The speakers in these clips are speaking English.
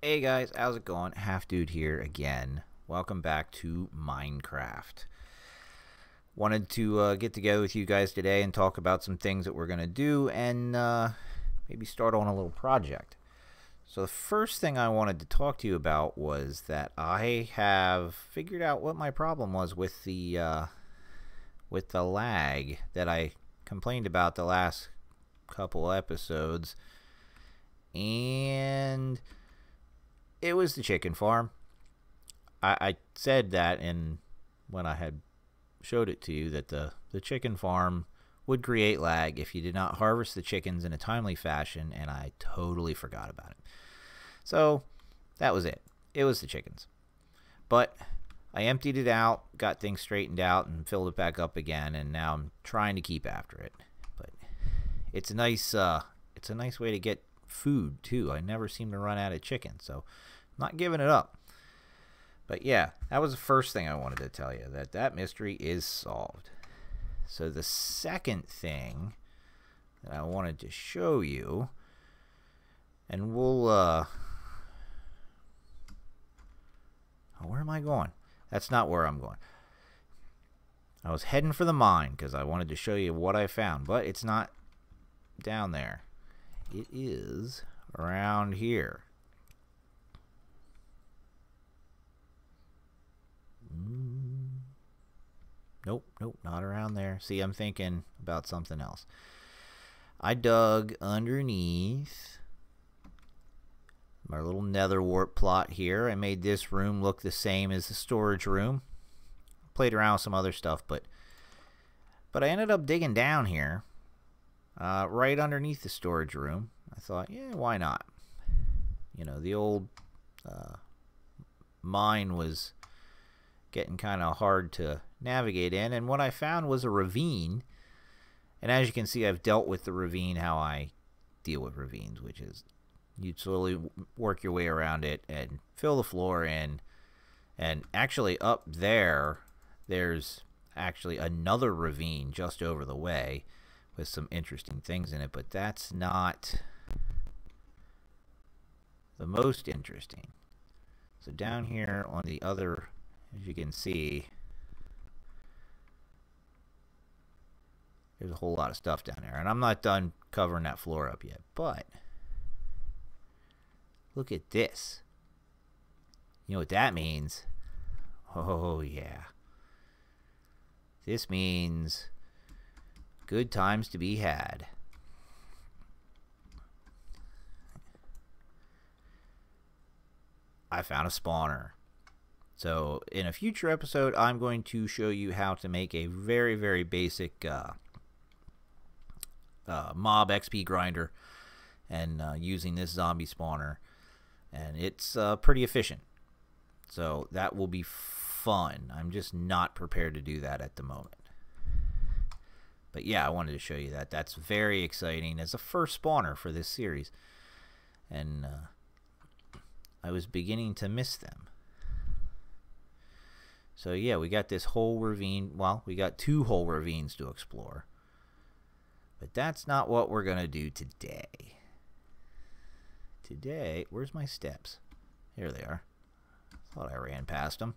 Hey guys, how's it going? Half Dude here again. Welcome back to Minecraft. Wanted to get together with you guys today and talk about some things that we're going to do and maybe start on a little project. So the first thing I wanted to talk to you about was that I have figured out what my problem was with the lag that I complained about the last couple episodes, and it was the chicken farm. I said that when I had showed it to you that the chicken farm would create lag if you did not harvest the chickens in a timely fashion, and I totally forgot about it. So that was it. It was the chickens. But I emptied it out, got things straightened out, and filled it back up again, and now I'm trying to keep after it. But it's a nice way to get food too. I never seem to run out of chicken, so I'm not giving it up. But yeah, that was the first thing I wanted to tell you, that mystery is solved. So the second thing that I wanted to show you, and we'll where am I going? That's not where I'm going. I was heading for the mine because I wanted to show you what I found, but it's not down there. It is around here. Nope, not around there. See, I'm thinking about something else. I dug underneath my little nether wart plot here. I made this room look the same as the storage room. Played around with some other stuff, but I ended up digging down here, right underneath the storage room. I thought, yeah, why not? You know, the old mine was getting kind of hard to navigate in, and what I found was a ravine. And as you can see, I've dealt with the ravine how I deal with ravines, which is you slowly work your way around it and fill the floor in. And actually up there's actually another ravine just over the way with some interesting things in it, but that's not the most interesting. So down here on the other, as you can see, there's a whole lot of stuff down there, and I'm not done covering that floor up yet, but look at this. You know what that means? Oh yeah, this means good times to be had. I found a spawner. So in a future episode, I'm going to show you how to make a very, very basic mob XP grinder, and using this zombie spawner, and it's pretty efficient. So that will be fun. I'm just not prepared to do that at the moment. But yeah, I wanted to show you that. That's very exciting as a first spawner for this series, and I was beginning to miss them. So yeah, we got this whole ravine. Well, we got two whole ravines to explore. But that's not what we're going to do today. Today, where's my steps? Here they are. Thought I ran past them.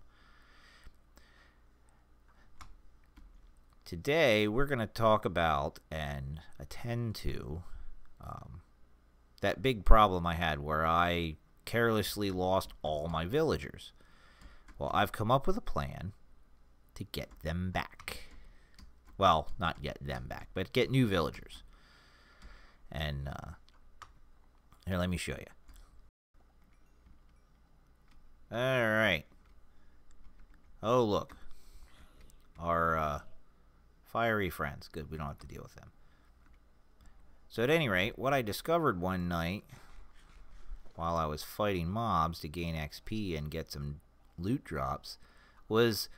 Today, we're going to talk about and attend to that big problem I had where I carelessly lost all my villagers. Well, I've come up with a plan to get them back. Well, not get them back, but get new villagers. And here, let me show you. Alright. Oh, look. Our fiery friends. Good, we don't have to deal with them. So at any rate, what I discovered one night while I was fighting mobs to gain XP and get some loot drops was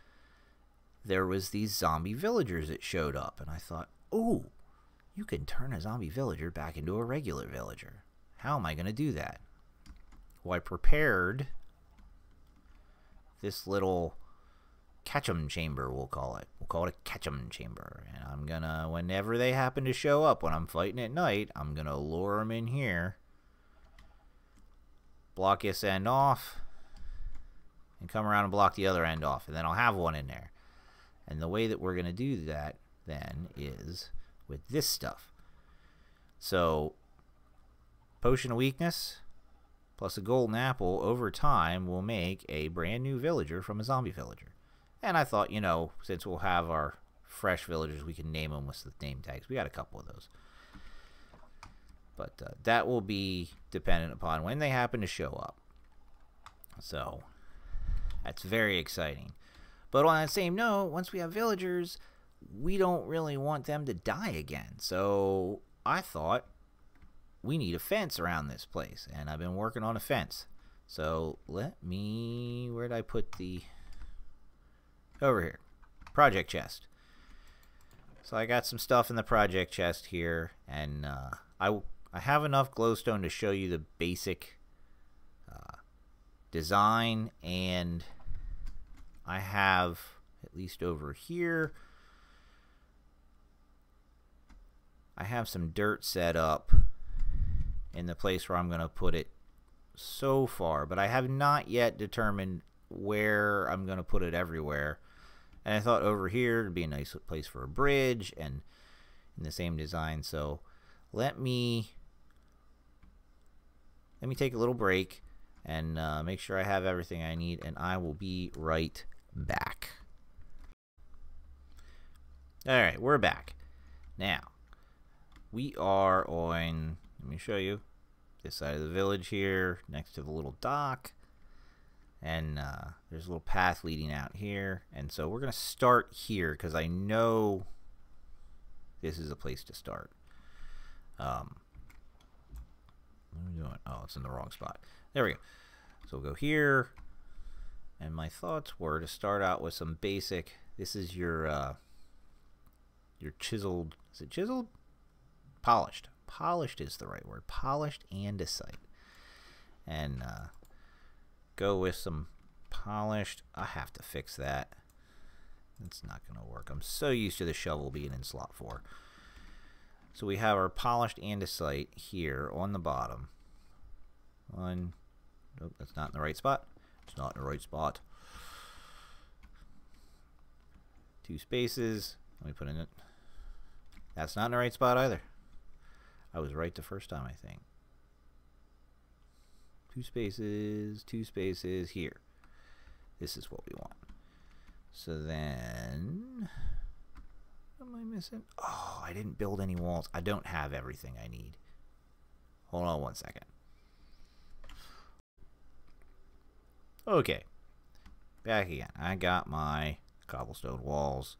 there was these zombie villagers that showed up, and I thought, oh, you can turn a zombie villager back into a regular villager. How am I going to do that? Well, I prepared this little catch-em chamber, we'll call it. We'll call it a catch-em chamber, and I'm going to, whenever they happen to show up when I'm fighting at night, I'm going to lure them in here, block this end off, and come around and block the other end off, and then I'll have one in there. And the way that we're going to do that then is with this stuff. So potion of weakness plus a golden apple over time will make a brand new villager from a zombie villager. And I thought, you know, since we'll have our fresh villagers, we can name them with the name tags. We got a couple of those. But that will be dependent upon when they happen to show up. So that's very exciting. But on that same note, once we have villagers, we don't really want them to die again. So I thought we need a fence around this place. And I've been working on a fence. So let me... Where did I put the... Over here. Project chest. So I got some stuff in the project chest here. And I have enough glowstone to show you the basic design, and I have, at least over here, I have some dirt set up in the place where I'm going to put it so far, but I have not yet determined where I'm going to put it everywhere. And I thought over here would be a nice place for a bridge, and in the same design. So let me take a little break and make sure I have everything I need, and I will be right back. Alright, we're back. Now, we are on, let me show you, this side of the village here, next to the little dock. And there's a little path leading out here. And so we're going to start here, because I know this is a place to start. What are we doing? Oh, it's in the wrong spot. There we go. So we'll go here, and my thoughts were to start out with some basic. This is your chiseled. Is it chiseled? Polished. Polished is the right word. Polished andesite. And go with some polished. I have to fix that. It's not going to work. I'm so used to the shovel being in slot 4. So we have our polished andesite here on the bottom. One. Nope, that's not in the right spot. It's not in the right spot. 2 spaces. Let me put in it. That's not in the right spot either. I was right the first time, I think. 2 spaces, 2 spaces here. This is what we want. So then, what am I missing? Oh, I didn't build any walls. I don't have everything I need. Hold on one second. Okay, back again. I got my cobblestone walls.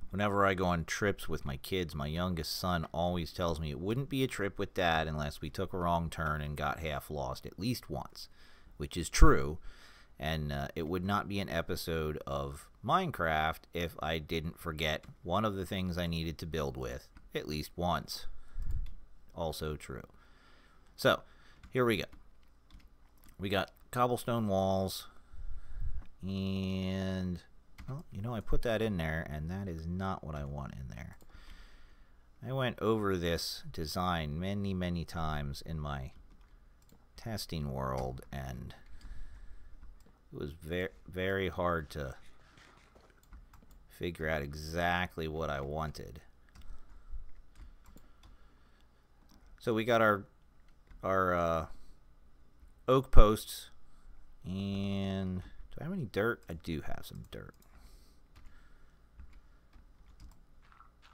Whenever I go on trips with my kids, my youngest son always tells me it wouldn't be a trip with Dad unless we took a wrong turn and got half lost at least once, which is true. And it would not be an episode of Minecraft if I didn't forget one of the things I needed to build with at least once. Also true. So, here we go. We got cobblestone walls, and, well, you know, I put that in there, and that is not what I want in there. I went over this design many, many times in my testing world, and it was very, very hard to figure out exactly what I wanted. So we got our oak posts, and do I have any dirt? I do have some dirt.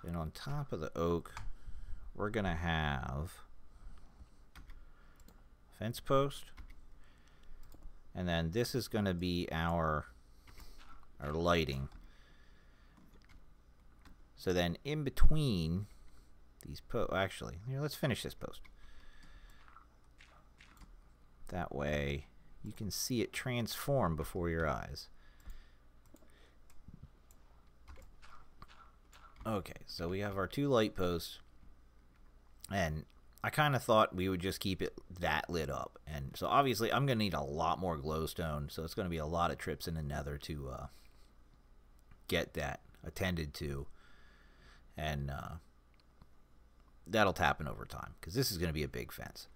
And on top of the oak, we're gonna have fence post, and then this is gonna be our lighting. So then in between these actually, here, let's finish this post. That way you can see it transform before your eyes. Okay, so we have our 2 light posts, and I kind of thought we would just keep it that lit up. And so obviously I'm going to need a lot more glowstone, so it's going to be a lot of trips in the nether to get that attended to. And that'll happen over time because this is going to be a big fence.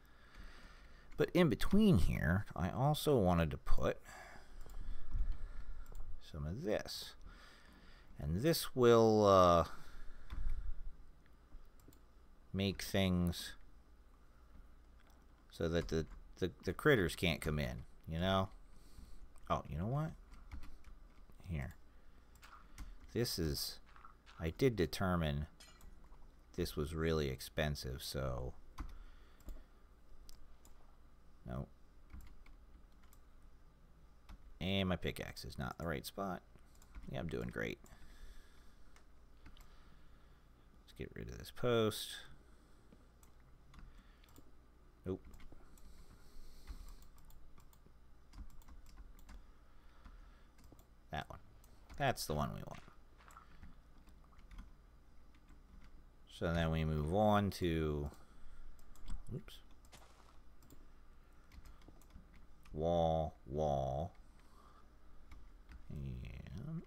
But in between here, I also wanted to put some of this. And this will make things so that the critters can't come in, you know? Oh, you know what? Here. This is... I did determine this was really expensive, so... No. And my pickaxe is not in the right spot. Yeah, I'm doing great. Let's get rid of this post. Nope. That one. That's the one we want. So then we move on to... Oops. Wall, wall, and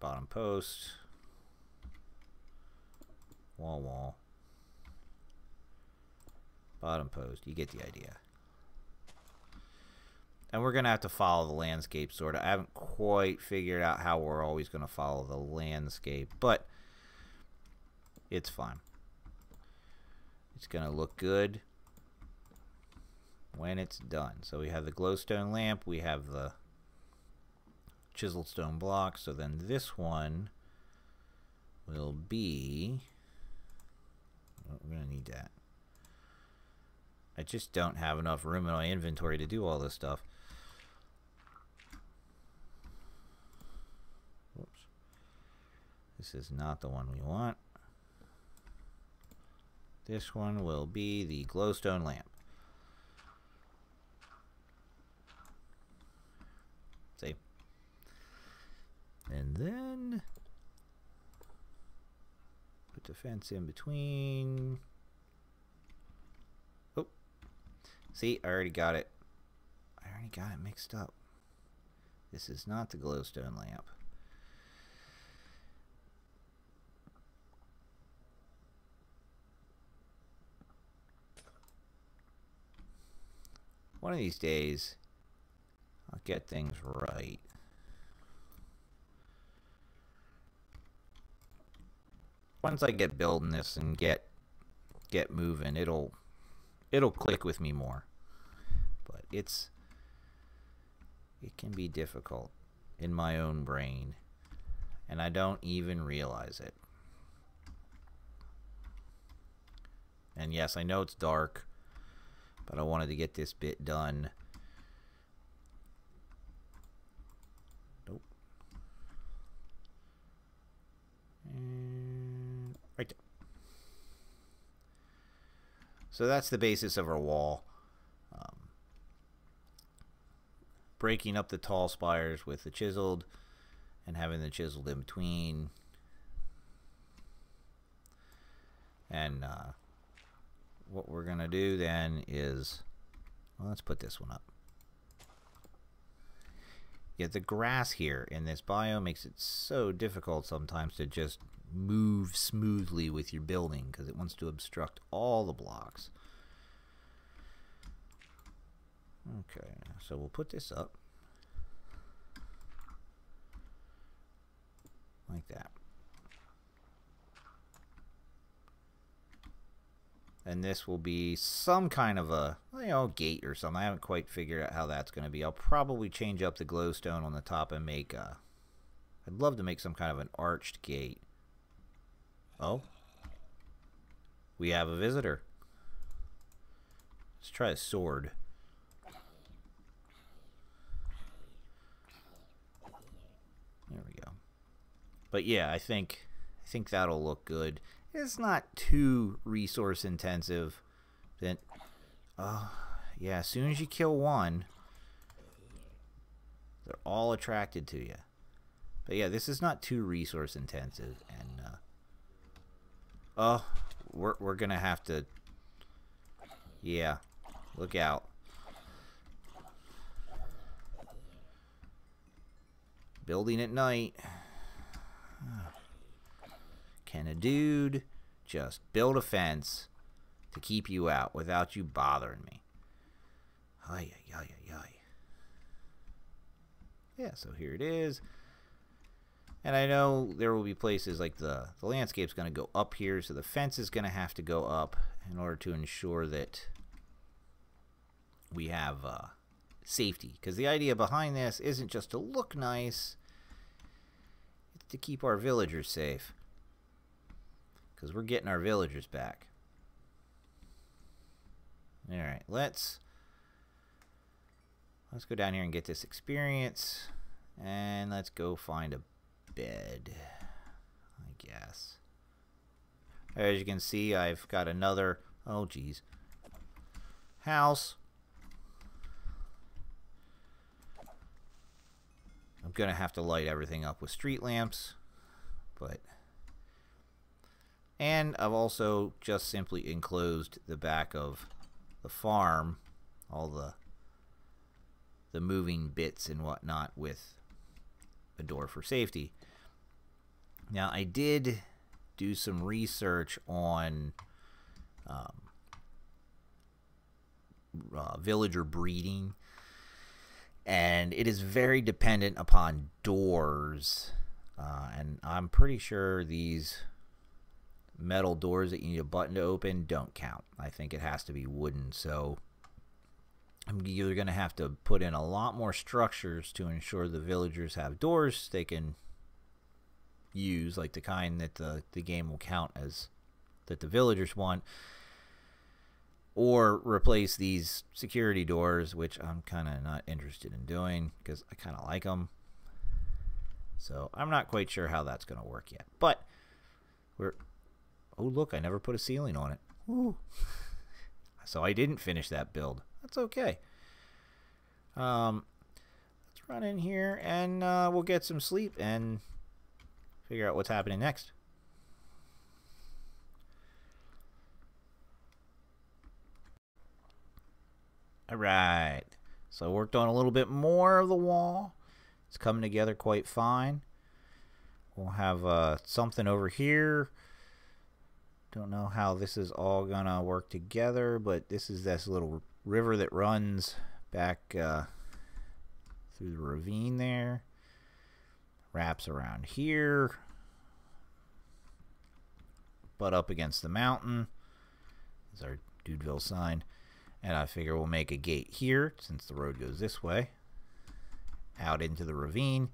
bottom post, wall, wall, bottom post. You get the idea. And we're gonna have to follow the landscape sort of. I haven't quite figured out how we're always gonna follow the landscape, but it's fine. It's gonna look good when it's done. So we have the glowstone lamp, we have the chiseled stone block, so then this one will be... Oh, we're gonna need that. I just don't have enough room in my inventory to do all this stuff. Whoops. This is not the one we want. This one will be the glowstone lamp. See? And then put the fence in between. Oh. See, I already got it. I already got it mixed up. This is not the glowstone lamp. One of these days, I'll get things right. Once I get building this and get moving, it'll click with me more. But it can be difficult in my own brain, and I don't even realize it. And yes, I know it's dark, but I wanted to get this bit done. Nope. And right there. So that's the basis of our wall. Breaking up the tall spires with the chiseled and having the chiseled in between. And what we're going to do then is, well, let's put this one up. Yeah, the grass here in this biome makes it so difficult sometimes to just move smoothly with your building because it wants to obstruct all the blocks. Okay, so we'll put this up like that. And this will be some kind of a, you know, gate or something. I haven't quite figured out how that's going to be. I'll probably change up the glowstone on the top and make a... I'd love to make some kind of an arched gate. Oh. We have a visitor. Let's try a sword. There we go. But yeah, I think that'll look good. It's not too resource intensive. Then, yeah, as soon as you kill one, they're all attracted to you. But yeah, this is not too resource intensive, and we're gonna have to. Yeah, look out. Building at night can a dude just build a fence to keep you out without you bothering me? Ay, ay, ay, ay, ay. Yeah, so here it is. And I know there will be places like the landscape's going to go up here, so the fence is going to have to go up in order to ensure that we have safety. Because the idea behind this isn't just to look nice, it's to keep our villagers safe. Because we're getting our villagers back. Alright, let's go down here and get this experience. And let's go find a bed, I guess. As you can see, I've got another, oh geez, house. I'm gonna have to light everything up with street lamps, and I've also just simply enclosed the back of the farm, all the moving bits and whatnot, with a door for safety. Now, I did do some research on villager breeding, and it is very dependent upon doors, and I'm pretty sure these metal doors that you need a button to open don't count. I think it has to be wooden, so I'm either going to have to put in a lot more structures to ensure the villagers have doors they can use, like the kind that the game will count as that the villagers want, or replace these security doors, which I'm kind of not interested in doing because I kind of like them. So I'm not quite sure how that's going to work yet. But oh look, I never put a ceiling on it. Ooh. So I didn't finish that build. That's okay. Let's run in here and we'll get some sleep and figure out what's happening next. Alright, so I worked on a little bit more of the wall. It's coming together quite fine. We'll have something over here. Don't know how this is all gonna work together, but this is this little river that runs back through the ravine there. Wraps around here. Butt up against the mountain. Is our Dudeville sign. And I figure we'll make a gate here, since the road goes this way, out into the ravine.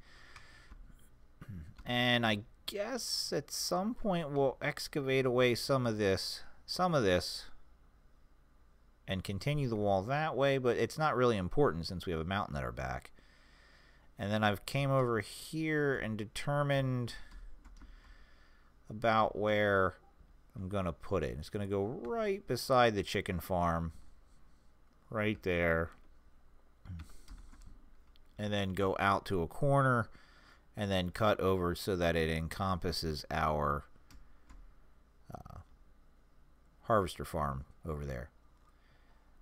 And I guess at some point we'll excavate away some of this, and continue the wall that way, but it's not really important since we have a mountain at our back. And then I've came over here and determined about where I'm going to put it. It's going to go right beside the chicken farm. Right there, and then go out to a corner and then cut over so that it encompasses our harvester farm over there.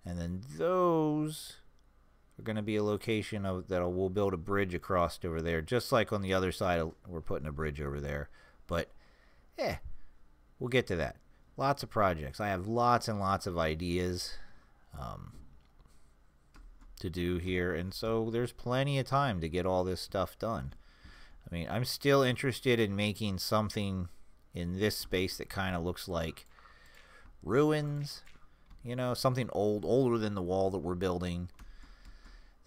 And then those are going to be a location of that we'll build a bridge across over there, just like on the other side we're putting a bridge over there. But we'll get to that. Lots of projects. I have lots and lots of ideas to do here, and so there's plenty of time to get all this stuff done. I mean, I'm still interested in making something in this space that kind of looks like ruins, you know, something older than the wall that we're building,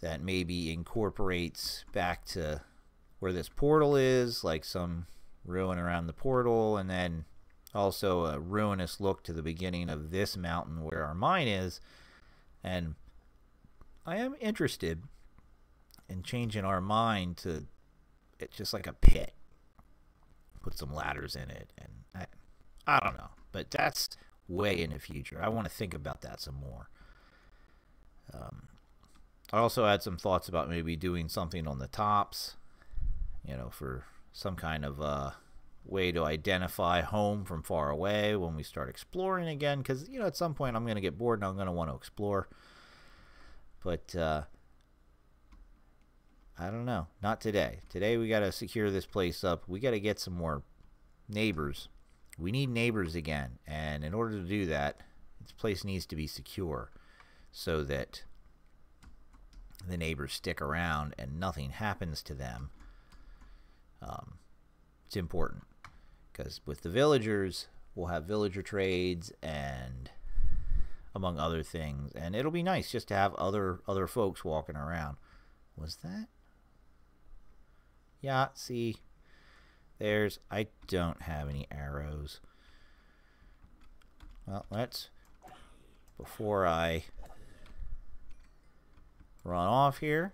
that maybe incorporates back to where this portal is, like some ruin around the portal, and then also a ruinous look to the beginning of this mountain where our mine is. And I am interested in changing our mine to it's just like a pit. Put some ladders in it, and I don't know, but that's way in the future. I want to think about that some more. I also had some thoughts about maybe doing something on the tops, you know, for some kind of way to identify home from far away when we start exploring again, because, you know, at some point I'm going to get bored and I'm going to want to explore. But I don't know. Not today. Today we got to secure this place up. We got to get some more neighbors We need neighbors again, and in order to do that, this place needs to be secure so that the neighbors stick around and nothing happens to them. It's important because with the villagers, we'll have villager trades and among other things, and it'll be nice just to have other folks walking around. Was that? Yeah, see, I don't have any arrows. Well, before I run off here,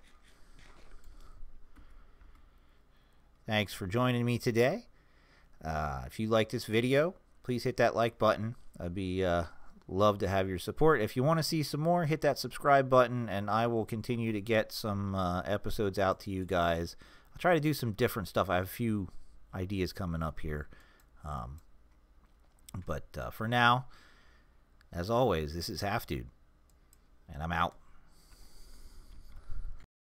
thanks for joining me today. If you like this video, please hit that like button. I'd be love to have your support. If you want to see some more, hit that subscribe button, and I will continue to get some episodes out to you guys. I'll try to do some different stuff. I have a few ideas coming up here. But for now, as always, this is Half Dude, and I'm out.